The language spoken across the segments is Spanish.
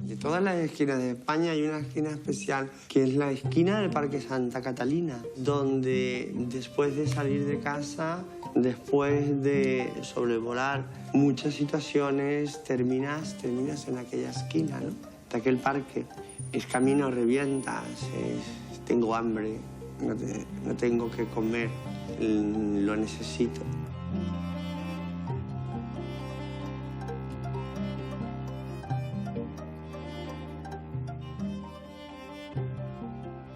De todas las esquinas de España hay una esquina especial, que es la esquina del Parque Santa Catalina, donde después de salir de casa, después de sobrevolar muchas situaciones, terminas en aquella esquina, ¿no? De aquel parque. Es camino, revientas, tengo hambre, no tengo que comer, lo necesito.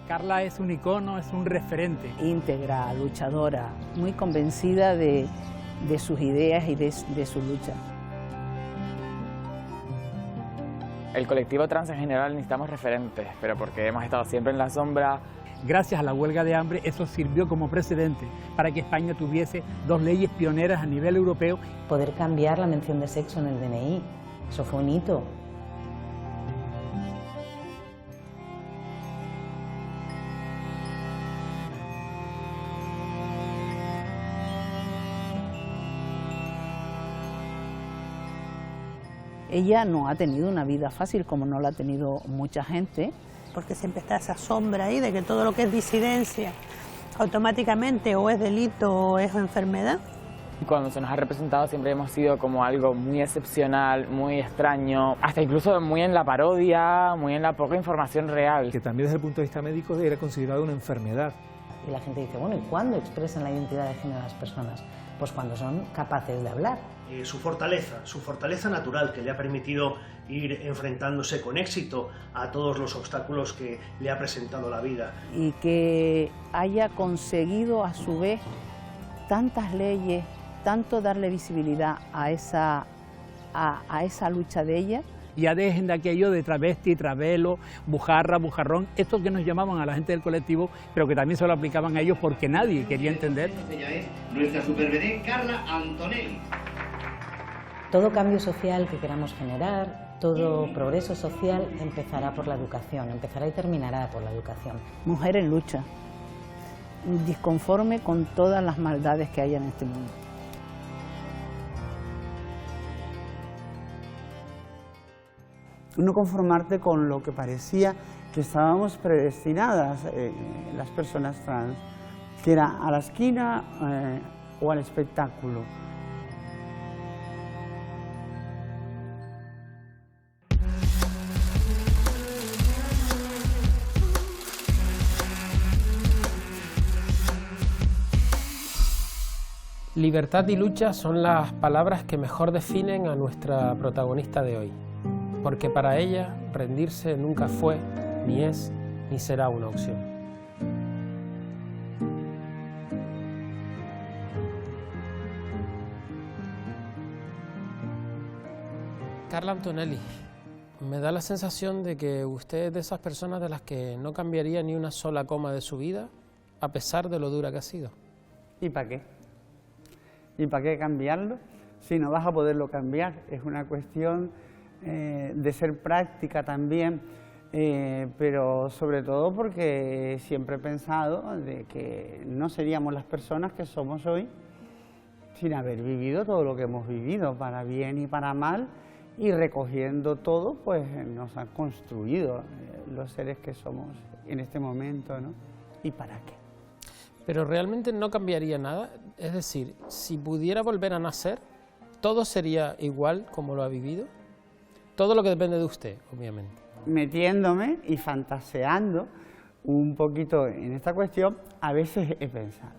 Carla es un icono, es un referente. Íntegra, luchadora, muy convencida de sus ideas y de su lucha. El colectivo trans en general necesitamos referentes, pero porque hemos estado siempre en la sombra. Gracias a la huelga de hambre, eso sirvió como precedente para que España tuviese 2 leyes pioneras a nivel europeo. Poder cambiar la mención de sexo en el DNI, eso fue un hito. Ella no ha tenido una vida fácil como no la ha tenido mucha gente. Porque siempre está esa sombra ahí de que todo lo que es disidencia automáticamente o es delito o es enfermedad. Cuando se nos ha representado siempre hemos sido como algo muy excepcional, muy extraño, hasta incluso muy en la parodia, muy en la poca información real. Que también desde el punto de vista médico era considerado una enfermedad. Y la gente dice, bueno, ¿y cuándo expresan la identidad de género las personas? Pues cuando son capaces de hablar. Su fortaleza natural que le ha permitido ir enfrentándose con éxito a todos los obstáculos que le ha presentado la vida. Y que haya conseguido a su vez tantas leyes, tanto darle visibilidad a esa lucha de ella. Ya dejen de aquello de travesti, travelo, bujarra, bujarrón, esto que nos llamaban a la gente del colectivo, pero que también se lo aplicaban a ellos porque nadie quería entender. Ella es nuestra supervedette Carla Antonelli. Todo cambio social que queramos generar, todo progreso social empezará por la educación, empezará y terminará por la educación. Mujer en lucha, disconforme con todas las maldades que hay en este mundo. No conformarte con lo que parecía que estábamos predestinadas, las personas trans, que era a la esquina o al espectáculo. Libertad y lucha son las palabras que mejor definen a nuestra protagonista de hoy, porque para ella rendirse nunca fue, ni es, ni será una opción. Carla Antonelli, me da la sensación de que usted es de esas personas de las que no cambiaría ni una sola coma de su vida, a pesar de lo dura que ha sido. ¿Y para qué? ¿Y para qué cambiarlo? Si no vas a poderlo cambiar, es una cuestión de ser práctica también, pero sobre todo porque siempre he pensado de que no seríamos las personas que somos hoy sin haber vivido todo lo que hemos vivido, para bien y para mal, y recogiendo todo, pues nos han construido los seres que somos en este momento, ¿no? ¿Y para qué? Pero realmente no cambiaría nada, es decir, si pudiera volver a nacer, todo sería igual como lo ha vivido. Todo lo que depende de usted, obviamente. Metiéndome y fantaseando un poquito en esta cuestión, a veces he pensado,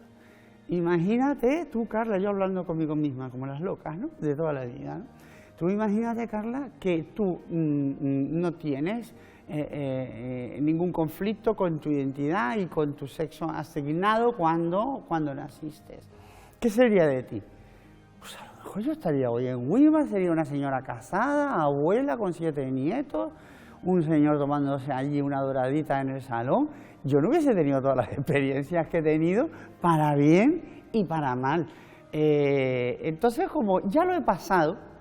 imagínate tú, Carla, yo hablando conmigo misma, como las locas, ¿no?, de toda la vida, ¿no? Tú imagínate, Carla, que tú no tienes ningún conflicto con tu identidad y con tu sexo asignado cuando naciste. ¿Qué sería de ti? Pues a lo mejor yo estaría hoy en Weimar, sería una señora casada, abuela con 7 nietos, un señor tomándose allí una doradita en el salón. Yo no hubiese tenido todas las experiencias que he tenido, para bien y para mal. Entonces, como ya lo he pasado,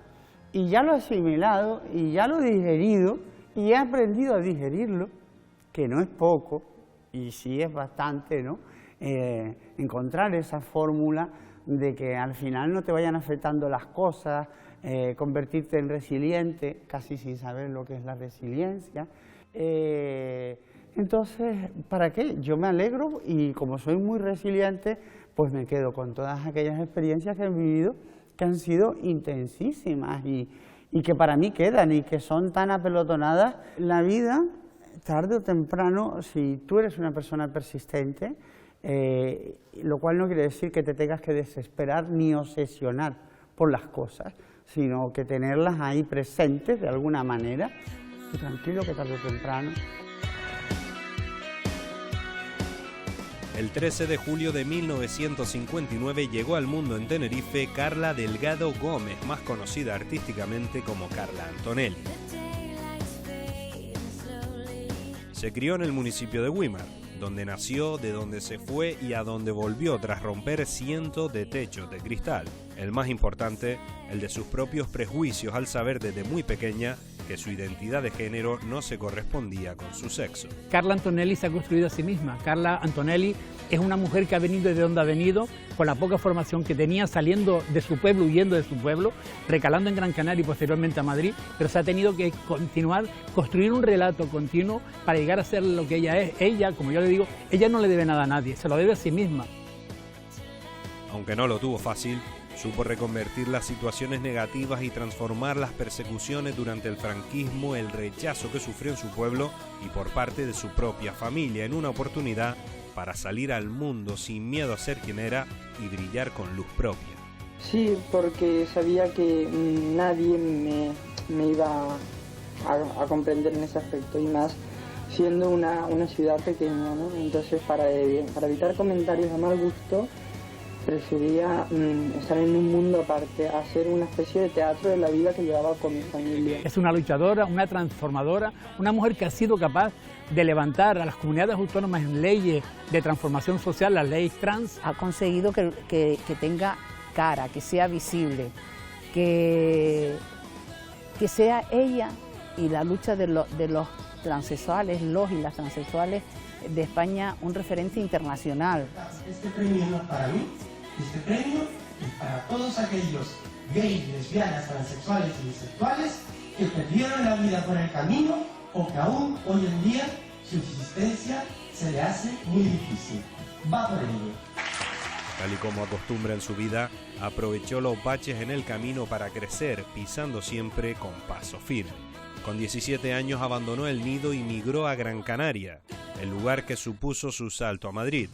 y ya lo he asimilado, y ya lo he digerido, y he aprendido a digerirlo, que no es poco, y sí es bastante, ¿no?, encontrar esa fórmula de que al final no te vayan afectando las cosas, convertirte en resiliente, casi sin saber lo que es la resiliencia. Entonces, ¿para qué? Yo me alegro y como soy muy resiliente, pues me quedo con todas aquellas experiencias que he vivido que han sido intensísimas y que para mí quedan y que son tan apelotonadas. La vida, tarde o temprano, si tú eres una persona persistente, lo cual no quiere decir que te tengas que desesperar ni obsesionar por las cosas, sino que tenerlas ahí presentes de alguna manera y tranquilo que tarde o temprano. El 13 de julio de 1959 llegó al mundo en Tenerife Carla Delgado Gómez, más conocida artísticamente como Carla Antonelli. Se crió en el municipio de Güímar, donde nació, de donde se fue y a donde volvió tras romper cientos de techos de cristal. El más importante, el de sus propios prejuicios al saber desde muy pequeña que su identidad de género no se correspondía con su sexo. Carla Antonelli se ha construido a sí misma. Carla Antonelli es una mujer que ha venido de donde ha venido, con la poca formación que tenía, saliendo de su pueblo, huyendo de su pueblo, recalando en Gran Canaria y posteriormente a Madrid, pero se ha tenido que continuar, construir un relato continuo para llegar a ser lo que ella es. Ella, como yo le digo, ella no le debe nada a nadie, se lo debe a sí misma. Aunque no lo tuvo fácil, supo reconvertir las situaciones negativas y transformar las persecuciones durante el franquismo, el rechazo que sufrió en su pueblo y por parte de su propia familia, en una oportunidad para salir al mundo sin miedo a ser quien era y brillar con luz propia. Sí, porque sabía que nadie me iba a comprender en ese aspecto, y más siendo una ciudad pequeña, ¿no? Entonces, para evitar comentarios a mal gusto, prefería estar en un mundo aparte, hacer una especie de teatro de la vida que llevaba con mi familia. Es una luchadora, una transformadora, una mujer que ha sido capaz de levantar a las comunidades autónomas en leyes de transformación social, las leyes trans. Ha conseguido que tenga cara, que sea visible, que sea ella y la lucha de los transexuales, los y las transexuales de España un referente internacional. Este premio no es para mí, este premio es para todos aquellos gays, lesbianas, transexuales y bisexuales que perdieron la vida por el camino o que aún hoy en día su existencia se le hace muy difícil. Va por ello. Tal y como acostumbra en su vida, aprovechó los baches en el camino para crecer, pisando siempre con paso firme. Con 17 años abandonó el nido y migró a Gran Canaria, el lugar que supuso su salto a Madrid,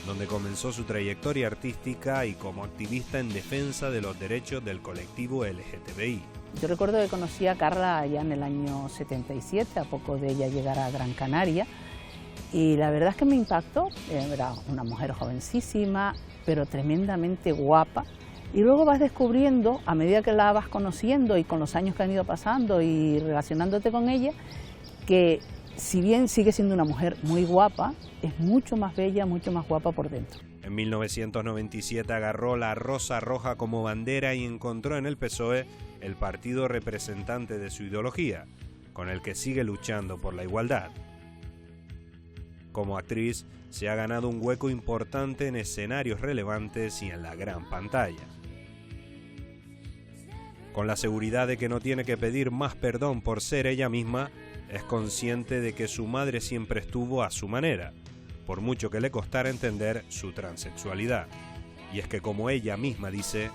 donde comenzó su trayectoria artística y como activista en defensa de los derechos del colectivo LGTBI. Yo recuerdo que conocí a Carla allá en el año 77, a poco de ella llegar a Gran Canaria, y la verdad es que me impactó. Era una mujer jovencísima, pero tremendamente guapa. Y luego vas descubriendo, a medida que la vas conociendo y con los años que han ido pasando y relacionándote con ella, que si bien sigue siendo una mujer muy guapa, es mucho más bella, mucho más guapa por dentro. En 1997 agarró la Rosa Roja como bandera y encontró en el PSOE el partido representante de su ideología, con el que sigue luchando por la igualdad. Como actriz, se ha ganado un hueco importante en escenarios relevantes y en la gran pantalla. Con la seguridad de que no tiene que pedir más perdón por ser ella misma, es consciente de que su madre siempre estuvo a su manera, por mucho que le costara entender su transexualidad. Y es que, como ella misma dice,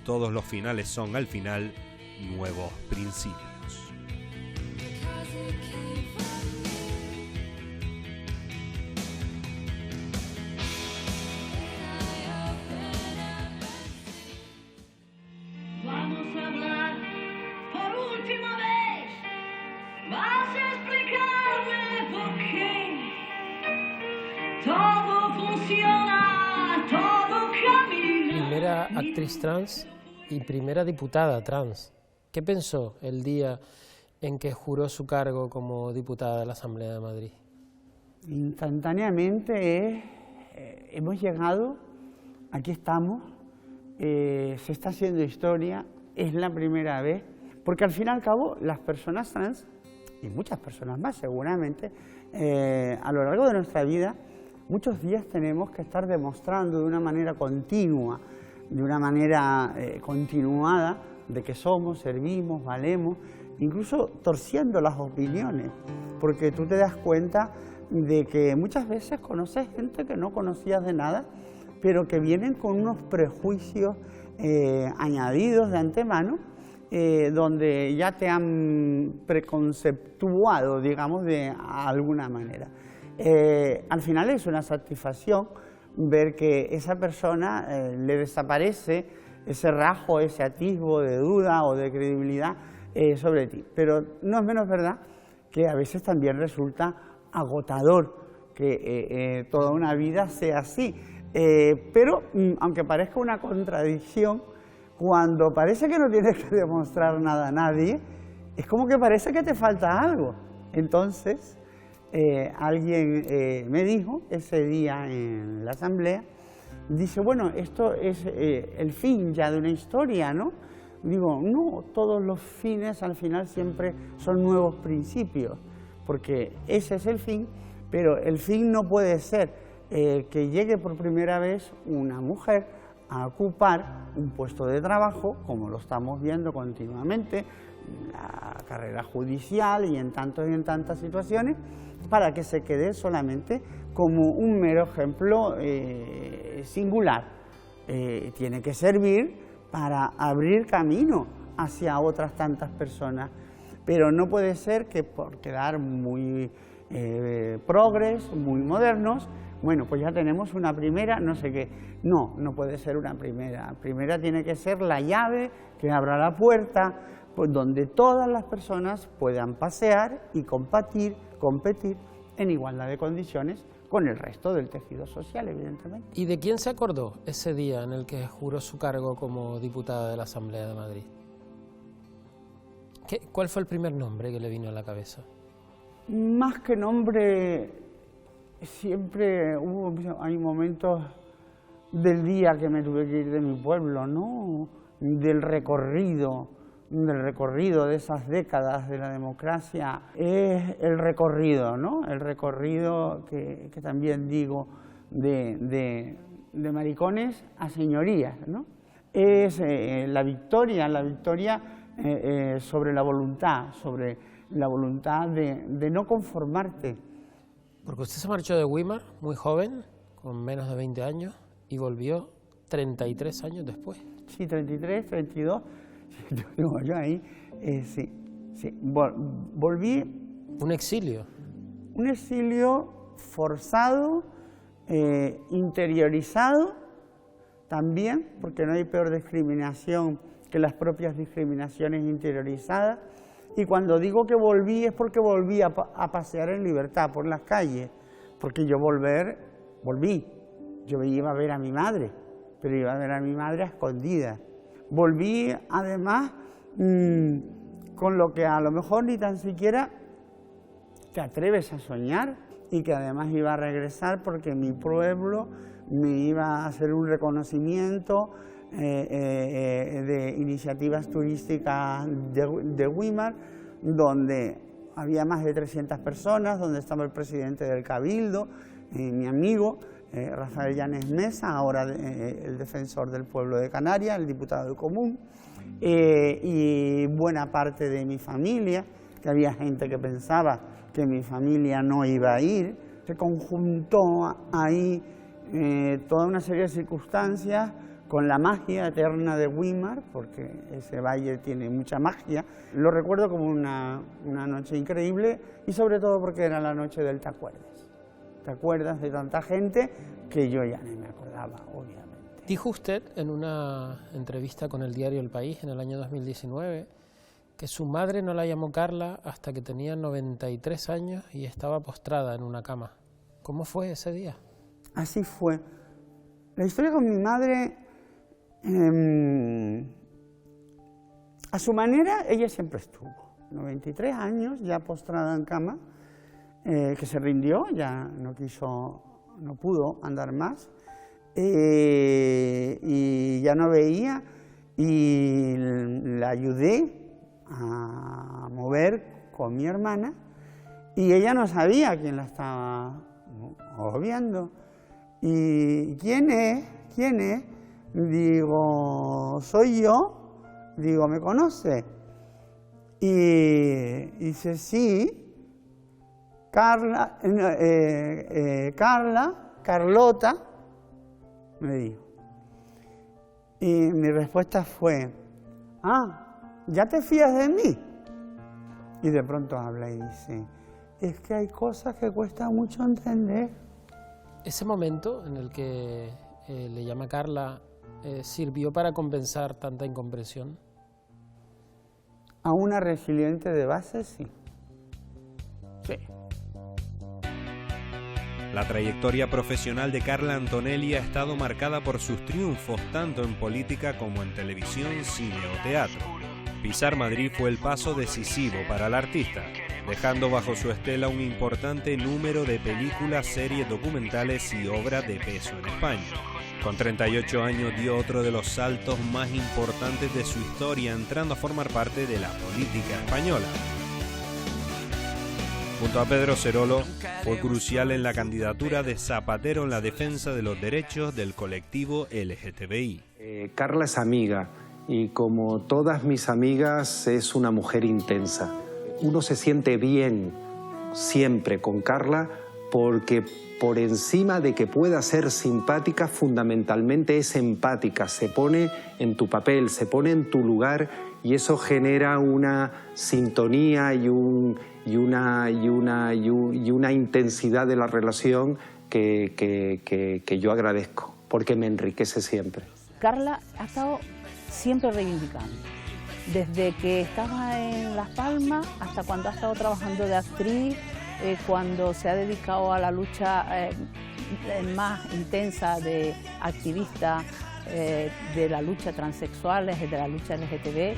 todos los finales son al final nuevos principios. Primera actriz trans y primera diputada trans. ¿Qué pensó el día en que juró su cargo como diputada de la Asamblea de Madrid? Instantáneamente hemos llegado, aquí estamos, se está haciendo historia, es la primera vez, porque al fin y al cabo las personas trans, y muchas personas más seguramente, a lo largo de nuestra vida, muchos días tenemos que estar demostrando de una manera continua de una manera continuada de que somos, servimos, valemos, incluso torciendo las opiniones, porque tú te das cuenta de que muchas veces conoces gente que no conocías de nada, pero que vienen con unos prejuicios añadidos de antemano, donde ya te han preconceptuado, digamos, de alguna manera. Al final es una satisfacción ver que esa persona le desaparece ese rasgo, ese atisbo de duda o de credibilidad sobre ti. Pero no es menos verdad que a veces también resulta agotador que toda una vida sea así. Pero aunque parezca una contradicción, cuando parece que no tienes que demostrar nada a nadie, es como que parece que te falta algo. Entonces, alguien me dijo ese día en la asamblea, dice, bueno, esto es el fin ya de una historia, ¿no? Digo, no, todos los fines al final siempre son nuevos principios, porque ese es el fin, pero el fin no puede ser que llegue por primera vez una mujer a ocupar un puesto de trabajo, como lo estamos viendo continuamente, en la carrera judicial y en tantas situaciones, para que se quede solamente como un mero ejemplo singular. Tiene que servir para abrir camino hacia otras tantas personas, pero no puede ser que por quedar muy progres, muy modernos, bueno, pues ya tenemos una primera, no sé qué. No, no puede ser una primera. Primera tiene que ser la llave que abra la puerta, pues donde todas las personas puedan pasear y competir en igualdad de condiciones con el resto del tejido social, evidentemente. ¿Y de quién se acordó ese día en el que juró su cargo como diputada de la Asamblea de Madrid? ¿Cuál fue el primer nombre que le vino a la cabeza? Más que nombre, siempre hay momentos del día que me tuve que ir de mi pueblo, ¿no? Del recorrido de esas décadas de la democracia, es el recorrido, ¿no? El recorrido que también digo de maricones a señorías, ¿no? Es la victoria sobre la voluntad de no conformarte. Porque usted se marchó de Weimar muy joven, con menos de 20 años, y volvió 33 años después. Sí, 33, 32, yo ahí, sí. Volví. ¿Un exilio? Un exilio forzado, interiorizado también, porque no hay peor discriminación que las propias discriminaciones interiorizadas. Y cuando digo que volví es porque volví a pasear en libertad por las calles, porque yo volví. Yo iba a ver a mi madre, pero iba a ver a mi madre a escondidas. Volví además con lo que a lo mejor ni tan siquiera te atreves a soñar, y que además iba a regresar porque mi pueblo me iba a hacer un reconocimiento de iniciativas turísticas de Weimar, donde había más de 300 personas, donde estaba el presidente del Cabildo, mi amigo Rafael Llanes Mesa, ahora el defensor del pueblo de Canarias, el diputado del Común, y buena parte de mi familia, que había gente que pensaba que mi familia no iba a ir. Se conjuntó ahí toda una serie de circunstancias con la magia eterna de Weimar, porque ese valle tiene mucha magia. Lo recuerdo como una noche increíble, y sobre todo porque era la noche del ¿te acuerdas? ¿Te acuerdas de tanta gente que yo ya ni me acordaba, obviamente? Dijo usted en una entrevista con el diario El País en el año 2019 que su madre no la llamó Carla hasta que tenía 93 años y estaba postrada en una cama. ¿Cómo fue ese día? Así fue. La historia con mi madre, a su manera, ella siempre estuvo. 93 años, ya postrada en cama, que se rindió, ya no pudo andar más, y ya no veía, y la ayudé a mover con mi hermana, y ella no sabía quién la estaba obviando. ¿Y quién es? Digo, ¿soy yo? Digo, ¿me conoce? Y dice, sí, Carlota, me dijo. Y mi respuesta fue, ¿ya te fías de mí? Y de pronto habla y dice, es que hay cosas que cuesta mucho entender. Ese momento en el que le llama Carla, ¿sirvió para compensar tanta incomprensión? A una resiliente de base, sí. Sí. La trayectoria profesional de Carla Antonelli ha estado marcada por sus triunfos tanto en política como en televisión, cine o teatro. Pisar Madrid fue el paso decisivo para la artista, dejando bajo su estela un importante número de películas, series, documentales y obras de peso en España. Con 38 años dio otro de los saltos más importantes de su historia, entrando a formar parte de la política española. Junto a Pedro Cerolo, fue crucial en la candidatura de Zapatero en la defensa de los derechos del colectivo LGTBI. Carla es amiga y, como todas mis amigas, es una mujer intensa. Uno se siente bien siempre con Carla porque, por encima de que pueda ser simpática, fundamentalmente es empática, se pone en tu papel, se pone en tu lugar, y eso genera una sintonía y una intensidad de la relación que yo agradezco, porque me enriquece siempre. Carla ha estado siempre reivindicando, desde que estaba en Las Palmas hasta cuando ha estado trabajando de actriz, cuando se ha dedicado a la lucha más intensa de activista, de la lucha transexuales, de la lucha LGTB.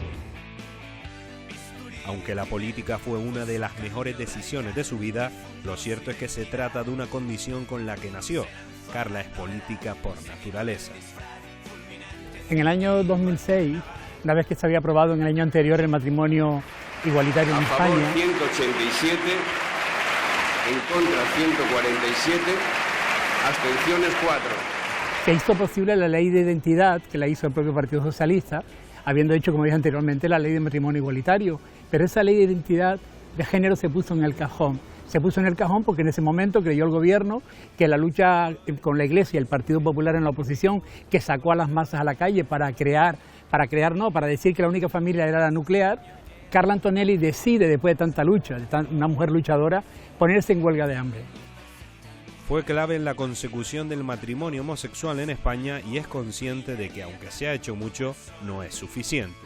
Aunque la política fue una de las mejores decisiones de su vida, lo cierto es que se trata de una condición con la que nació. Carla es política por naturaleza. En el año 2006, una vez que se había aprobado en el año anterior el matrimonio igualitario en España... A favor 187, en contra 147, abstenciones 4. Se hizo posible la ley de identidad, que la hizo el propio Partido Socialista, habiendo hecho, como dije anteriormente, la ley de matrimonio igualitario. Pero esa ley de identidad de género se puso en el cajón. Se puso en el cajón porque en ese momento creyó el gobierno que la lucha con la Iglesia y el Partido Popular en la oposición, que sacó a las masas a la calle para decir que la única familia era la nuclear, Carla Antonelli decide, después de tanta lucha, una mujer luchadora, ponerse en huelga de hambre. Fue clave en la consecución del matrimonio homosexual en España y es consciente de que, aunque se ha hecho mucho, no es suficiente.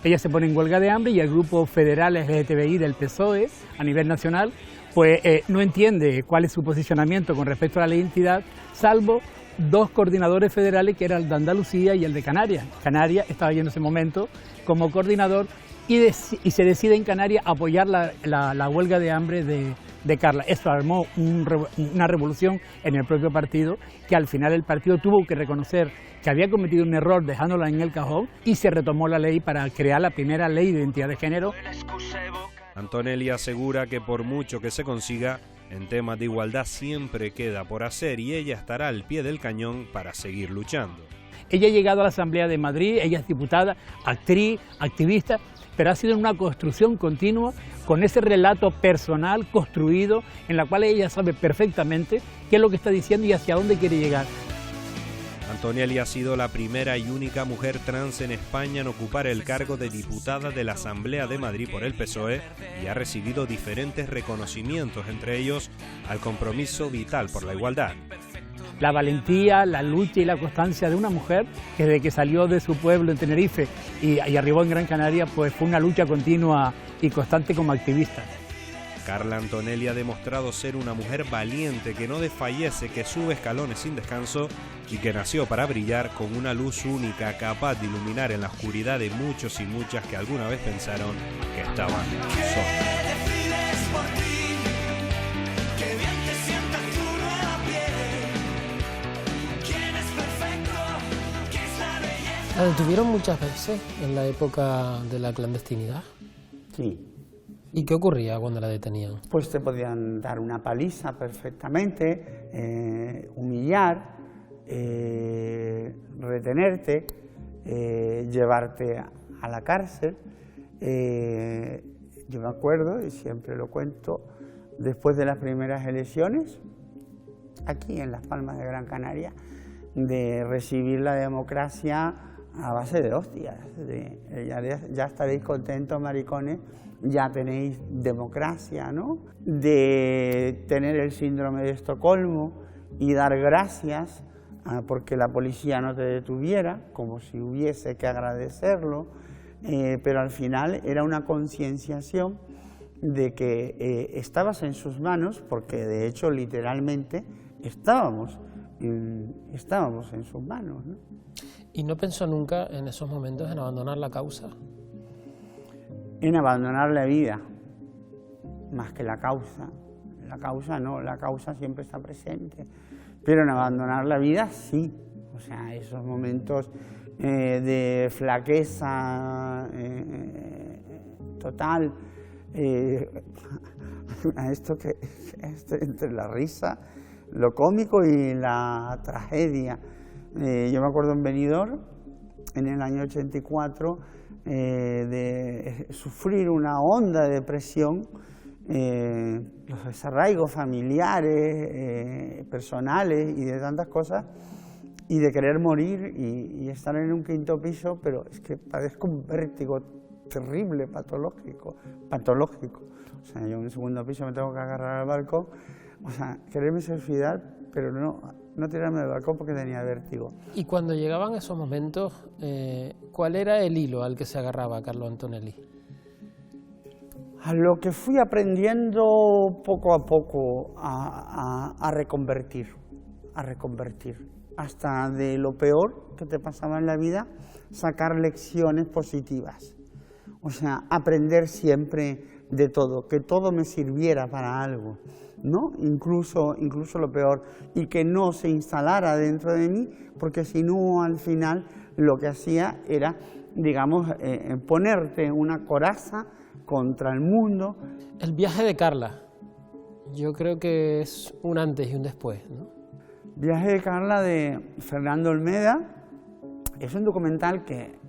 Ella se pone en huelga de hambre y el grupo federal LGTBI del PSOE a nivel nacional pues no entiende cuál es su posicionamiento con respecto a la ley de identidad, salvo dos coordinadores federales, que era el de Andalucía y el de Canarias. Canarias estaba yo en ese momento como coordinador y se decide en Canarias apoyar la huelga de hambre de Carla. Eso armó una revolución en el propio partido, que al final el partido tuvo que reconocer que había cometido un error dejándola en el cajón y se retomó la ley para crear la primera ley de identidad de género. Antonelli asegura que por mucho que se consiga, en temas de igualdad siempre queda por hacer y ella estará al pie del cañón para seguir luchando. Ella ha llegado a la Asamblea de Madrid, ella es diputada, actriz, activista, pero ha sido una construcción continua con ese relato personal construido en la cual ella sabe perfectamente qué es lo que está diciendo y hacia dónde quiere llegar. Antonelli ha sido la primera y única mujer trans en España en ocupar el cargo de diputada de la Asamblea de Madrid por el PSOE y ha recibido diferentes reconocimientos, entre ellos al compromiso vital por la igualdad. La valentía, la lucha y la constancia de una mujer que desde que salió de su pueblo en Tenerife y arribó en Gran Canaria, pues fue una lucha continua y constante como activista. Carla Antonelli ha demostrado ser una mujer valiente que no desfallece, que sube escalones sin descanso y que nació para brillar con una luz única capaz de iluminar en la oscuridad de muchos y muchas que alguna vez pensaron que estaban solos. ¿La detuvieron muchas veces en la época de la clandestinidad? Sí. ¿Y qué ocurría cuando la detenían? Pues te podían dar una paliza perfectamente, humillar, retenerte, llevarte a la cárcel. Yo me acuerdo, y siempre lo cuento, después de las primeras elecciones, aquí en Las Palmas de Gran Canaria, de recibir la democracia a base de hostias. Ya estaréis contentos, maricones, ya tenéis democracia, ¿no? De tener el síndrome de Estocolmo y dar gracias porque la policía no te detuviera, como si hubiese que agradecerlo, pero al final era una concienciación de que estabas en sus manos, porque de hecho literalmente estábamos en sus manos, ¿no? ¿Y no pensó nunca en esos momentos en abandonar la causa? En abandonar la vida, más que la causa. La causa no, la causa siempre está presente, pero en abandonar la vida sí. O sea, esos momentos de flaqueza total, esto entre la risa, lo cómico y la tragedia. Yo me acuerdo en Benidorm, en el año 84, de sufrir una honda depresión, los desarraigos familiares, personales y de tantas cosas, y de querer morir y estar en un quinto piso, pero es que padezco un vértigo terrible, patológico. O sea, yo en un segundo piso me tengo que agarrar al balcón, o sea, quererme suicidar, pero no tirarme del balcón porque tenía vértigo. Y cuando llegaban esos momentos, ¿cuál era el hilo al que se agarraba Carlo Antonelli? A lo que fui aprendiendo poco a poco a reconvertir, hasta de lo peor que te pasaba en la vida, sacar lecciones positivas. O sea, aprender siempre de todo, que todo me sirviera para algo, ¿no? Incluso lo peor, y que no se instalara dentro de mí, porque si no, al final, lo que hacía era, digamos, ponerte una coraza contra el mundo. El viaje de Carla, yo creo que es un antes y un después, ¿no? Viaje de Carla de Fernando Olmeda es un documental que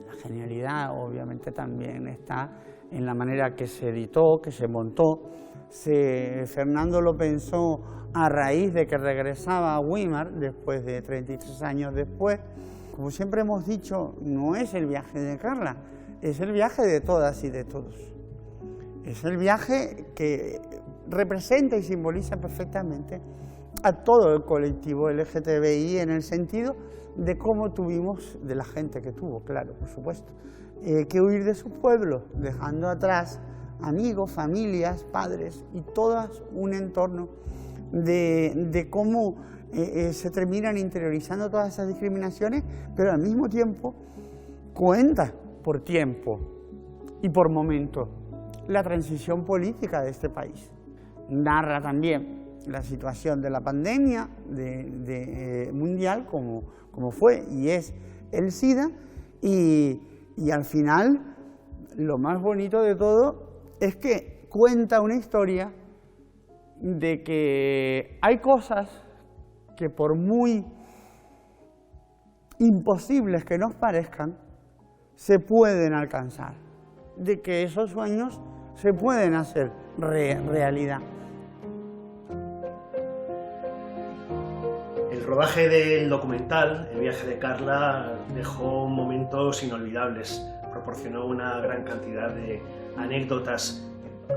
la genialidad obviamente también está en la manera que se editó, que se montó. Fernando lo pensó a raíz de que regresaba a Weimar, después de 33 años después. Como siempre hemos dicho, no es el viaje de Carla, es el viaje de todas y de todos. Es el viaje que representa y simboliza perfectamente a todo el colectivo LGTBI en el sentido de cómo tuvimos, de la gente que tuvo, claro, por supuesto, que huir de su pueblo, dejando atrás amigos, familias, padres y todo un entorno de cómo se terminan interiorizando todas esas discriminaciones, pero al mismo tiempo cuenta por tiempo y por momento la transición política de este país. Narra también la situación de la pandemia mundial como fue y es el SIDA y al final lo más bonito de todo es que cuenta una historia de que hay cosas que por muy imposibles que nos parezcan, se pueden alcanzar, de que esos sueños se pueden hacer realidad. El rodaje del documental, El viaje de Carla, dejó momentos inolvidables, proporcionó una gran cantidad de anécdotas.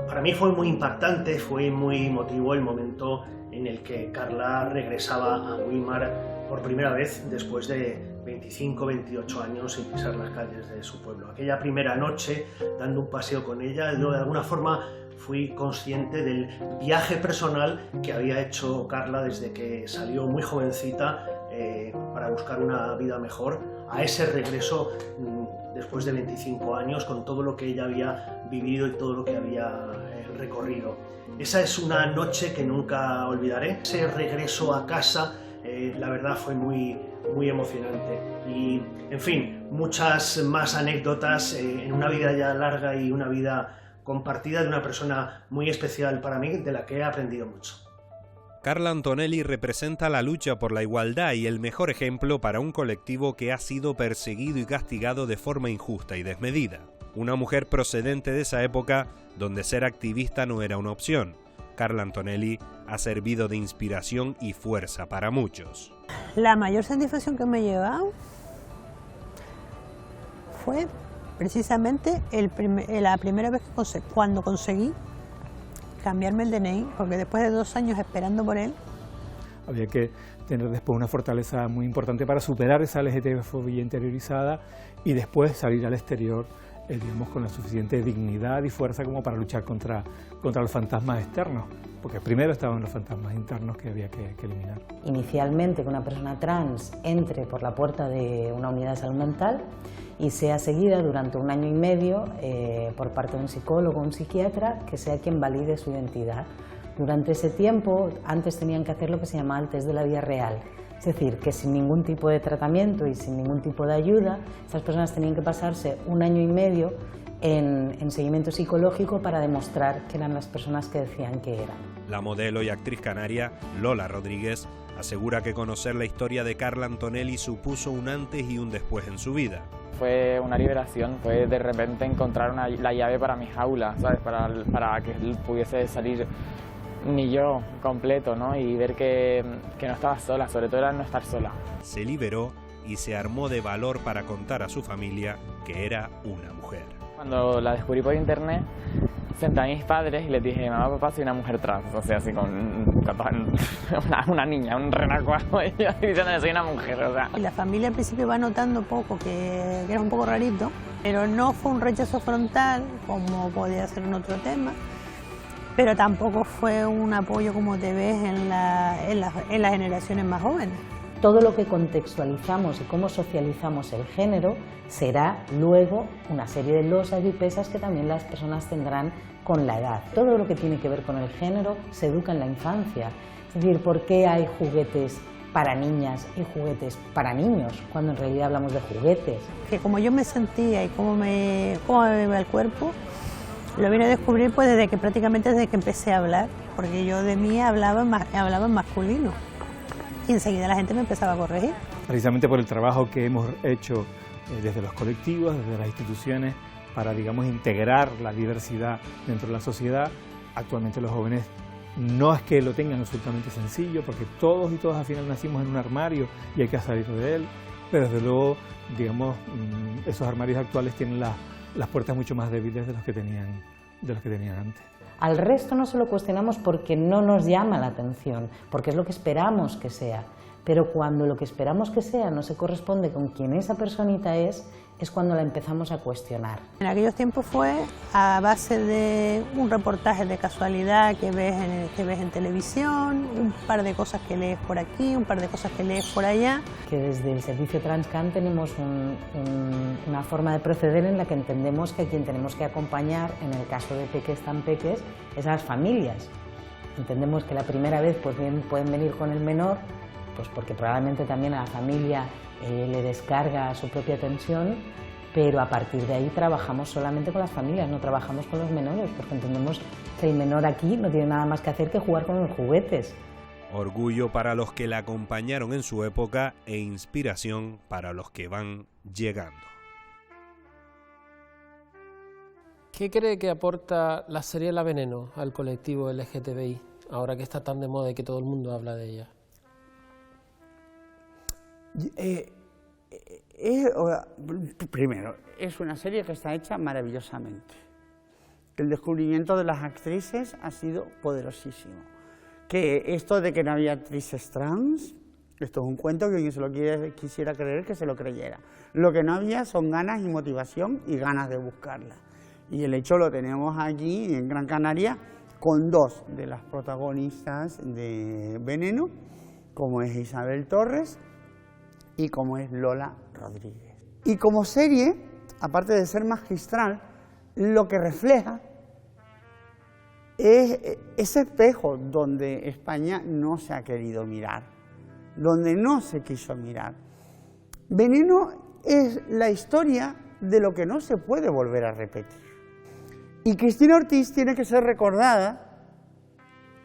Para mí fue muy impactante, fue muy emotivo el momento en el que Carla regresaba a Weimar por primera vez después de 25, 28 años sin pisar las calles de su pueblo. Aquella primera noche, dando un paseo con ella, yo de alguna forma fui consciente del viaje personal que había hecho Carla desde que salió muy jovencita para buscar una vida mejor, a ese regreso después de 25 años con todo lo que ella había vivido y todo lo que había recorrido. Esa es una noche que nunca olvidaré. Ese regreso a casa, la verdad, fue muy emocionante. Y, en fin, muchas más anécdotas en una vida ya larga y una vida compartida de una persona muy especial para mí, de la que he aprendido mucho. Carla Antonelli representa la lucha por la igualdad y el mejor ejemplo para un colectivo que ha sido perseguido y castigado de forma injusta y desmedida. Una mujer procedente de esa época donde ser activista no era una opción. Carla Antonelli ha servido de inspiración y fuerza para muchos. La mayor satisfacción que me he llevado fue precisamente la primera vez cuando conseguí cambiarme el DNI, porque después de 2 años esperando por él. Había que tener después una fortaleza muy importante para superar esa LGTB-fobia interiorizada y después salir al exterior, digamos, con la suficiente dignidad y fuerza como para luchar contra los fantasmas externos, porque primero estaban los fantasmas internos que había que eliminar. Inicialmente que una persona trans entre por la puerta de una unidad de salud mental y sea seguida durante 1 año y medio por parte de un psicólogo o un psiquiatra que sea quien valide su identidad. Durante ese tiempo, antes tenían que hacer lo que se llama el test de la vida real, es decir, que sin ningún tipo de tratamiento y sin ningún tipo de ayuda, estas personas tenían que pasarse 1 año y medio en seguimiento psicológico para demostrar que eran las personas que decían que eran. La modelo y actriz canaria Lola Rodríguez asegura que conocer la historia de Carla Antonelli supuso un antes y un después en su vida. Fue una liberación, fue de repente encontrar la llave para mi jaula, ¿sabes? Para que él pudiese salir mi yo completo, ¿no? Y ver que no estaba sola, sobre todo era no estar sola. Se liberó y se armó de valor para contar a su familia que era una mujer. Cuando la descubrí por internet, senté a mis padres y les dije: mamá, papá, soy una mujer trans, o sea, así con una niña, un renacuajo, y yo diciéndole soy una mujer, o sea. Y la familia al principio va notando un poco que era un poco rarito, pero no fue un rechazo frontal como podía ser en otro tema, pero tampoco fue un apoyo como te ves en las generaciones más jóvenes. Todo lo que contextualizamos y cómo socializamos el género será luego una serie de losas y pesas que también las personas tendrán con la edad. Todo lo que tiene que ver con el género se educa en la infancia. Es decir, ¿por qué hay juguetes para niñas y juguetes para niños cuando en realidad hablamos de juguetes? Que como yo me sentía y cómo me iba el cuerpo, lo vine a descubrir pues prácticamente desde que empecé a hablar, porque yo de mí hablaba en masculino. Y enseguida la gente me empezaba a corregir. Precisamente por el trabajo que hemos hecho desde los colectivos, desde las instituciones, para, digamos, integrar la diversidad dentro de la sociedad, actualmente los jóvenes no es que lo tengan absolutamente sencillo, porque todos y todas al final nacimos en un armario y hay que salir de él, pero desde luego, digamos, esos armarios actuales tienen las puertas mucho más débiles de los que tenían antes. Al resto no se lo cuestionamos porque no nos llama la atención, porque es lo que esperamos que sea. Pero cuando lo que esperamos que sea no se corresponde con quien esa personita es cuando la empezamos a cuestionar. En aquellos tiempos fue a base de un reportaje de casualidad que ves en televisión, un par de cosas que lees por aquí, un par de cosas que lees por allá. Que desde el servicio Transcan tenemos una forma de proceder en la que entendemos que a quien tenemos que acompañar, en el caso de peques tan peques, es a las familias. Entendemos que la primera vez pues bien pueden venir con el menor, pues porque probablemente también a la familia le descarga su propia tensión, pero a partir de ahí trabajamos solamente con las familias, no trabajamos con los menores, porque entendemos que el menor aquí no tiene nada más que hacer que jugar con los juguetes. Orgullo para los que la acompañaron en su época e inspiración para los que van llegando. ¿Qué cree que aporta la serie La Veneno al colectivo LGTBI, ahora que está tan de moda y que todo el mundo habla de ella? Primero, es una serie que está hecha maravillosamente. El descubrimiento de las actrices ha sido poderosísimo. Que esto de que no había actrices trans, esto es un cuento que quien se lo quisiera creer, que se lo creyera. Lo que no había son ganas y motivación y ganas de buscarla. Y el hecho lo tenemos aquí en Gran Canaria con 2 de las protagonistas de Veneno, como es Isabel Torres y como es Lola Rodríguez. Y como serie, aparte de ser magistral, lo que refleja es ese espejo donde España no se ha querido mirar, donde no se quiso mirar. Veneno es la historia de lo que no se puede volver a repetir. Y Cristina Ortiz tiene que ser recordada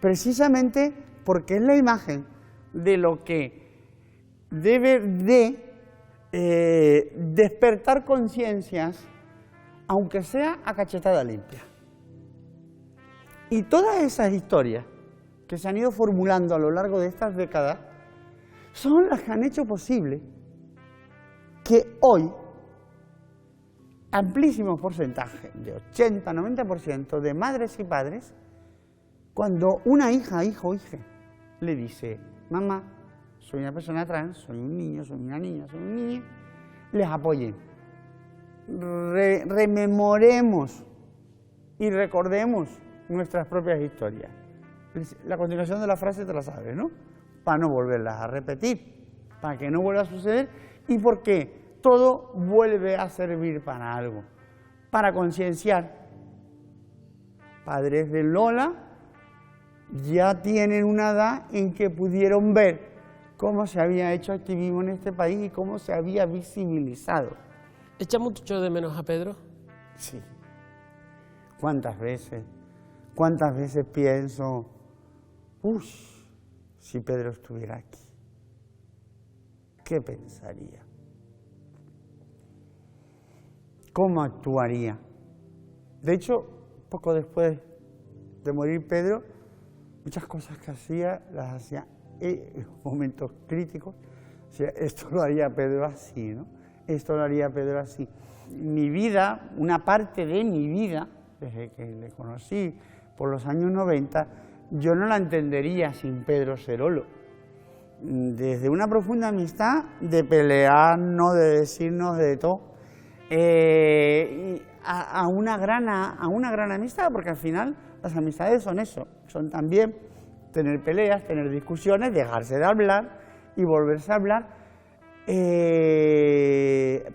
precisamente porque es la imagen de lo que debe de despertar conciencias, aunque sea a cachetada limpia. Y todas esas historias que se han ido formulando a lo largo de estas décadas son las que han hecho posible que hoy amplísimo porcentaje, de 80-90% de madres y padres, cuando una hija, hijo o hija le dice: mamá, soy una persona trans, soy un niño, soy una niña, soy un niño, les apoyen. Rememoremos y recordemos nuestras propias historias. La continuación de la frase te la sabes, ¿no? Para no volverlas a repetir, para que no vuelva a suceder y porque todo vuelve a servir para algo, para concienciar. Padres de Lola ya tienen una edad en que pudieron ver cómo se había hecho activismo en este país y cómo se había visibilizado. ¿Echa mucho de menos a Pedro? Sí. ¿Cuántas veces pienso, si Pedro estuviera aquí, ¿qué pensaría? ¿Cómo actuaría? De hecho, poco después de morir Pedro, muchas cosas que hacía, las hacía en momentos críticos. O sea, esto lo haría Pedro así, ¿no? Esto lo haría Pedro así. Mi vida, una parte de mi vida, desde que le conocí por los años 90, yo no la entendería sin Pedro Serolo. Desde una profunda amistad, de pelearnos, de decirnos de todo, a una gran amistad, porque al final las amistades son eso, son también tener peleas, tener discusiones, dejarse de hablar y volverse a hablar.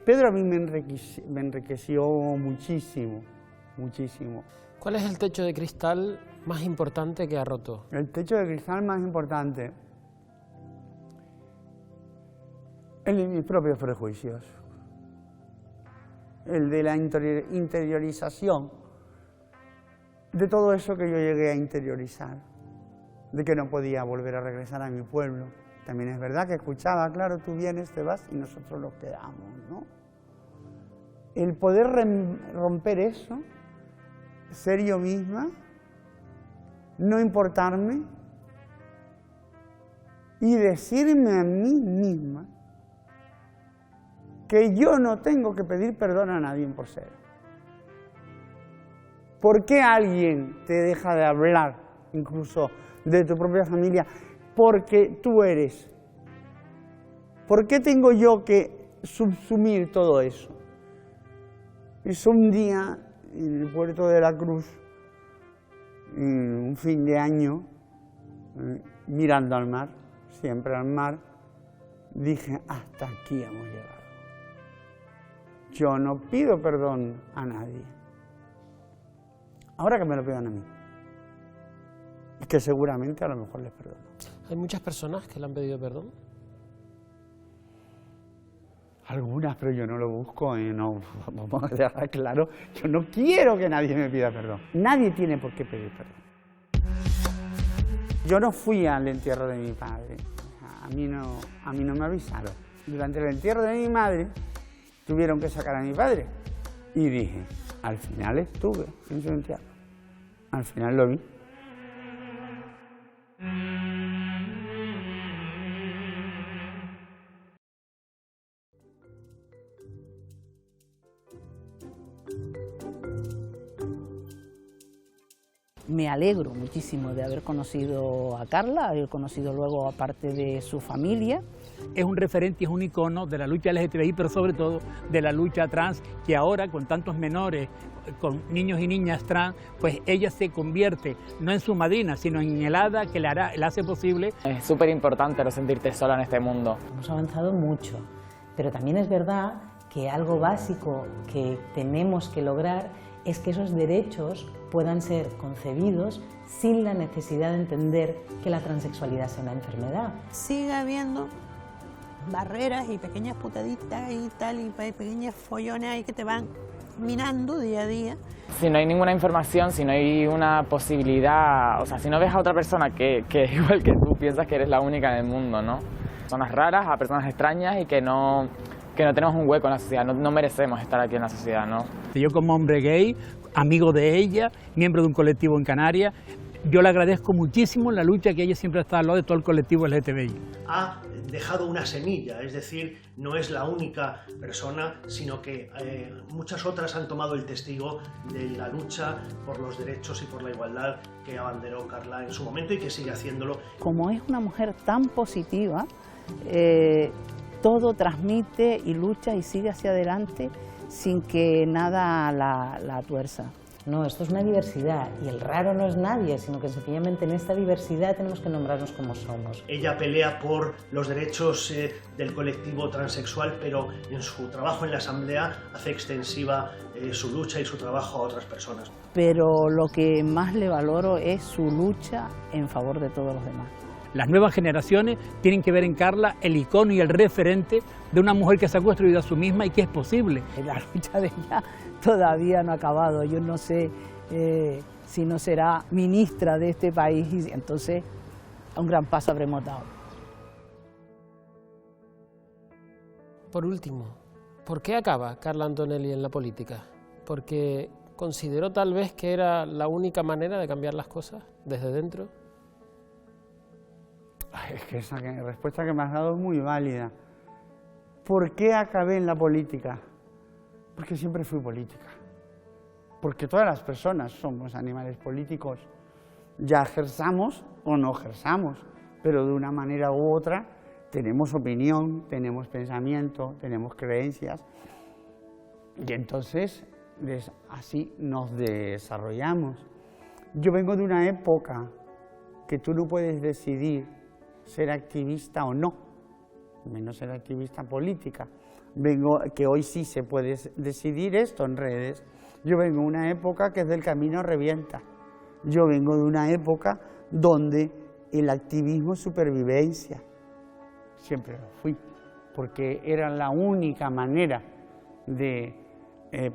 Pedro a mí me enriqueció muchísimo, muchísimo. ¿Cuál es el techo de cristal más importante que ha roto? El techo de cristal más importante, el de mis propios prejuicios, el de la interiorización de todo eso que yo llegué a interiorizar, de que no podía volver a regresar a mi pueblo. También es verdad que escuchaba, claro, tú vienes, te vas y nosotros nos quedamos, ¿no? El poder romper eso, ser yo misma, no importarme y decirme a mí misma que yo no tengo que pedir perdón a nadie por ser. ¿Por qué alguien te deja de hablar, incluso de tu propia familia, porque tú eres? ¿Por qué tengo yo que subsumir todo eso? Hizo un día en el puerto de la Cruz, un fin de año, mirando al mar, siempre al mar, dije, hasta aquí hemos llegado. Yo no pido perdón a nadie. Ahora que me lo pidan a mí. Y que seguramente a lo mejor les perdono. ¿Hay muchas personas que le han pedido perdón? Algunas, pero yo no lo busco, no, vamos a dejar claro, yo no quiero que nadie me pida perdón. Nadie tiene por qué pedir perdón. Yo no fui al entierro de mi padre, a mí no me avisaron. Durante el entierro de mi madre tuvieron que sacar a mi padre y dije, al final estuve en su entierro, al final lo vi. Me alegro muchísimo de haber conocido a Carla, haber conocido luego a parte de su familia. Es un referente y es un icono de la lucha LGTBI, pero sobre todo de la lucha trans, que ahora con tantos menores, con niños y niñas trans, pues ella se convierte no en su madrina, sino en el hada que le hace posible. Es súper importante no sentirte sola en este mundo. Hemos avanzado mucho, pero también es verdad que algo básico que tenemos que lograr es que esos derechos puedan ser concebidos sin la necesidad de entender que la transexualidad sea una enfermedad. Sigue habiendo barreras y pequeñas putaditas y tal, y pequeños follones ahí que te van minando día a día. Si no hay ninguna información, si no hay una posibilidad, o sea, si no ves a otra persona que igual que tú, piensas que eres la única en el mundo, ¿no? Personas raras, a personas extrañas y que no tenemos un hueco en la sociedad, no merecemos estar aquí en la sociedad, ¿no? Yo como hombre gay, amigo de ella, miembro de un colectivo en Canarias, yo le agradezco muchísimo la lucha que ella siempre ha estado al lado de todo el colectivo LGTBI. Ha dejado una semilla, es decir, no es la única persona, sino que muchas otras han tomado el testigo de la lucha por los derechos y por la igualdad que abanderó Carla en su momento y que sigue haciéndolo. Como es una mujer tan positiva, todo transmite y lucha y sigue hacia adelante sin que nada la tuerza. No, esto es una diversidad y el raro no es nadie, sino que sencillamente en esta diversidad tenemos que nombrarnos como somos. Ella pelea por los derechos del colectivo transexual, pero en su trabajo en la Asamblea hace extensiva su lucha y su trabajo a otras personas. Pero lo que más le valoro es su lucha en favor de todos los demás. Las nuevas generaciones tienen que ver en Carla el icono y el referente de una mujer que se ha construido a sí misma y que es posible. La lucha de ella todavía no ha acabado. Yo no sé si no será ministra de este país y entonces un gran paso habremos dado. Por último, ¿por qué acaba Carla Antonelli en la política? ¿Porque consideró tal vez que era la única manera de cambiar las cosas desde dentro? Es que esa respuesta que me has dado es muy válida. ¿Por qué acabé en la política? Porque siempre fui política. Porque todas las personas somos animales políticos. Ya ejerzamos o no ejerzamos, pero de una manera u otra tenemos opinión, tenemos pensamiento, tenemos creencias. Y entonces así nos desarrollamos. Yo vengo de una época que tú no puedes decidir ser activista o no, menos ser activista política. Que hoy sí se puede decidir esto en redes. Yo vengo de una época que es del camino revienta. Yo vengo de una época donde el activismo es supervivencia. Siempre lo fui, porque era la única manera de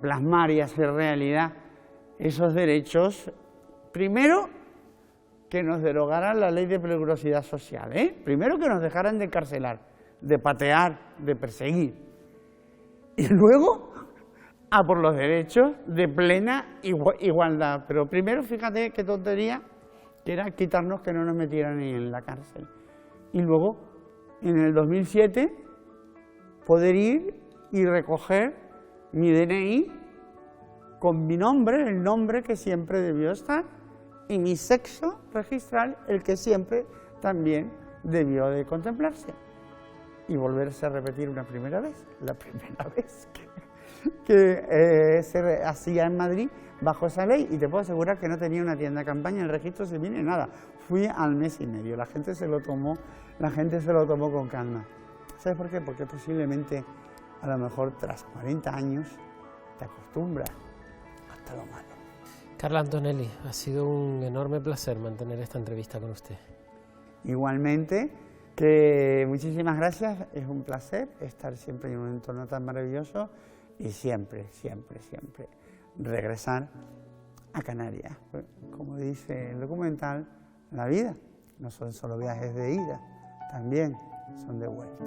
plasmar y hacer realidad esos derechos. Primero, que nos derogaran la ley de peligrosidad social, Primero que nos dejaran de encarcelar, de patear, de perseguir. Y luego, a por los derechos de plena igualdad. Pero primero, fíjate qué tontería, que era quitarnos que no nos metieran en la cárcel. Y luego, en el 2007, poder ir y recoger mi DNI con mi nombre, el nombre que siempre debió estar, y mi sexo registral, el que siempre también debió de contemplarse. Y volverse a repetir una primera vez, la primera vez que se hacía en Madrid bajo esa ley. Y te puedo asegurar que no tenía una tienda de campaña, el registro civil ni nada. Fui al mes y medio, la gente se lo tomó con calma. ¿Sabes por qué? Porque posiblemente, a lo mejor tras 40 años, te acostumbras hasta lo malo. Carla Antonelli, ha sido un enorme placer mantener esta entrevista con usted. Igualmente, que muchísimas gracias, es un placer estar siempre en un entorno tan maravilloso y siempre, siempre, siempre regresar a Canarias. Como dice el documental, la vida no son solo viajes de ida, también son de vuelta.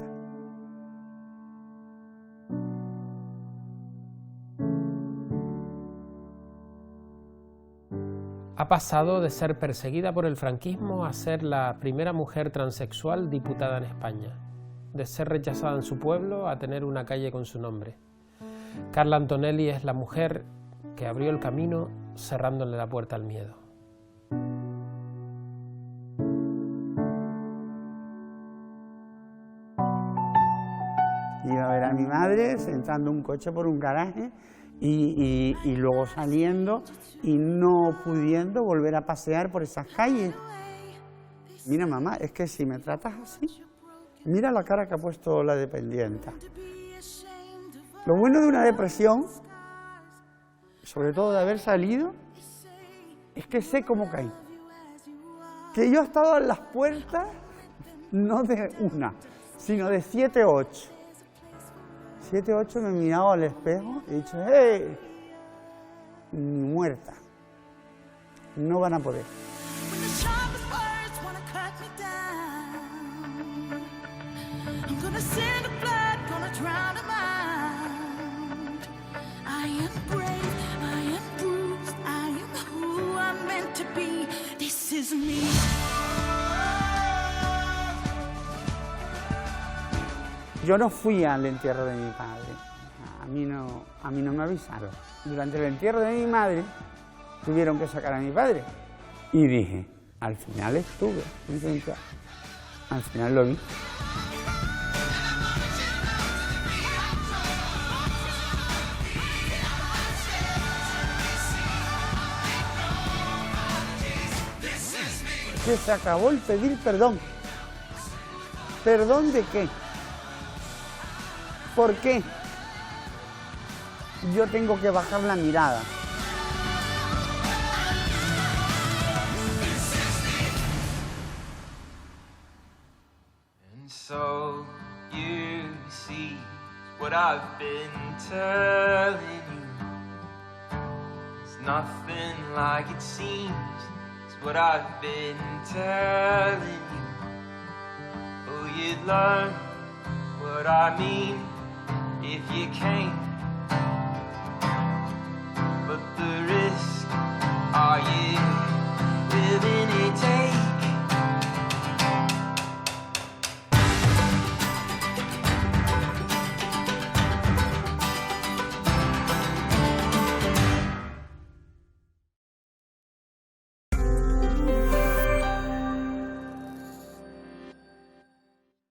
Ha pasado de ser perseguida por el franquismo a ser la primera mujer transexual diputada en España, de ser rechazada en su pueblo a tener una calle con su nombre. Carla Antonelli es la mujer que abrió el camino cerrándole la puerta al miedo. Iba a ver a mi madre sentando un coche por un garaje y luego saliendo y no pudiendo volver a pasear por esas calles. Mira, mamá, es que si me tratas así, mira la cara que ha puesto la dependienta. Lo bueno de una depresión, sobre todo de haber salido, es que sé cómo caí. Que yo he estado en las puertas, no de una, sino de 7 o 8. 7 o 8 me he mirado al espejo y he dicho, ¡hey! ni muerta. No van a poder. Yo no fui al entierro de mi padre, a mí no me avisaron. Durante el entierro de mi madre tuvieron que sacar a mi padre y dije, al final estuve, al final lo vi. Que se acabó el pedir perdón. ¿Perdón de qué? ¿Por qué yo tengo que bajar la mirada? And so you see what I've been telling you. It's nothing like it seems. It's what I've been telling you. Oh, you'd learn what I mean if you came